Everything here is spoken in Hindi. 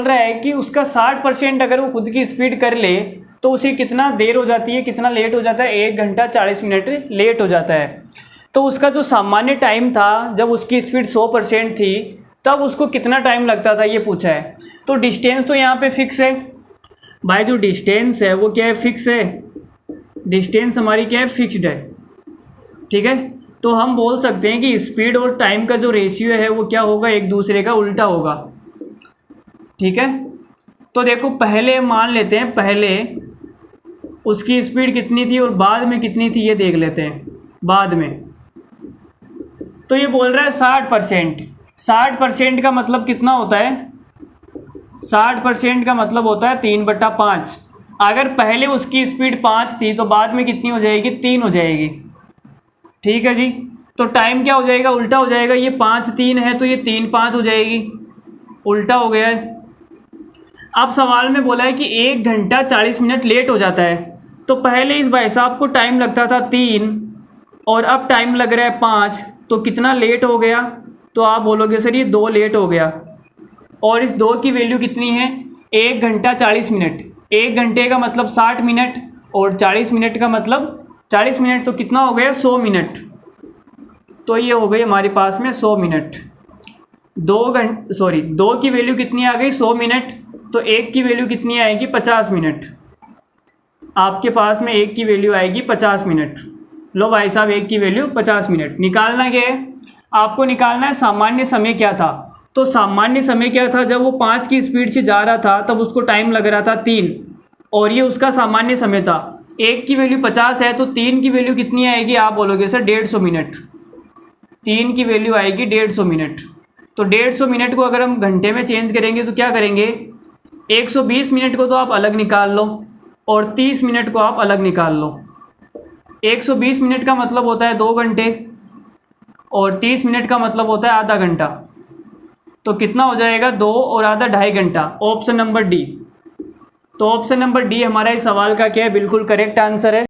रहा है कि उसका 60% अगर वो खुद की स्पीड कर ले तो उसे कितना देर हो जाती है, कितना लेट हो जाता है, 1 घंटा 40 मिनट लेट हो जाता है। तो उसका जो सामान्य टाइम था जब उसकी स्पीड 100% थी तब उसको कितना टाइम लगता था ये पूछा है। तो डिस्टेंस तो यहाँ पे फिक्स है भाई, जो डिस्टेंस है वो क्या है, फिक्स है। डिस्टेंस हमारी क्या है, फिक्स्ड है, ठीक है। तो हम बोल सकते हैं कि स्पीड और टाइम का जो रेशियो है वो क्या होगा, एक दूसरे का उल्टा होगा, ठीक है। तो देखो पहले मान लेते हैं, पहले उसकी स्पीड कितनी थी और बाद में कितनी थी ये देख लेते हैं बाद में। तो ये बोल रहा है 60%। 60% का मतलब कितना होता है, 60% का मतलब होता है 3/5। अगर पहले उसकी स्पीड 5 थी तो बाद में कितनी हो जाएगी, 3 हो जाएगी, ठीक है जी। तो टाइम क्या हो जाएगा, उल्टा हो जाएगा। ये 5 3 है तो ये 3 5 हो जाएगी, उल्टा हो गया है। अब सवाल में बोला है कि 1 घंटा 40 मिनट लेट हो जाता है। तो पहले इस भाई साहब को टाइम लगता था 3 और अब टाइम लग रहा है 5, तो कितना लेट हो गया। तो आप बोलोगे सर ये 2 लेट हो गया। और इस 2 की वैल्यू कितनी है, 1 घंटा 40 मिनट। 1 घंटे का मतलब 60 मिनट और 40 मिनट का मतलब 40 मिनट, तो कितना हो गया 100 मिनट। तो ये हो गई हमारे पास में 100 मिनट। 2 की वैल्यू कितनी आ गई, 100 मिनट। तो 1 की वैल्यू कितनी आएगी, 50 मिनट। आपके पास में 1 की वैल्यू आएगी 50 मिनट। लो भाई साहब 1 की वैल्यू 50 मिनट। निकालना क्या है, आपको निकालना है सामान्य समय क्या था। तो सामान्य समय क्या था, जब वो 5 की स्पीड से जा रहा था तब उसको टाइम लग रहा था 3 और ये उसका सामान्य समय था। 1 की वैल्यू 50 है तो 3 की वैल्यू कितनी आएगी, आप बोलोगे सर 150 मिनट। 3 की वैल्यू आएगी 150 मिनट। तो 150 मिनट को अगर हम घंटे में चेंज करेंगे तो क्या करेंगे, 120 मिनट को तो आप अलग निकाल लो और 30 मिनट को आप अलग निकाल लो। 120 मिनट का मतलब होता है 2 घंटे और 30 मिनट का मतलब होता है आधा घंटा। तो कितना हो जाएगा, 2 और आधा 2.5 घंटा। Option number D. तो ऑप्शन नंबर डी हमारा इस सवाल का क्या है, बिल्कुल करेक्ट आंसर है।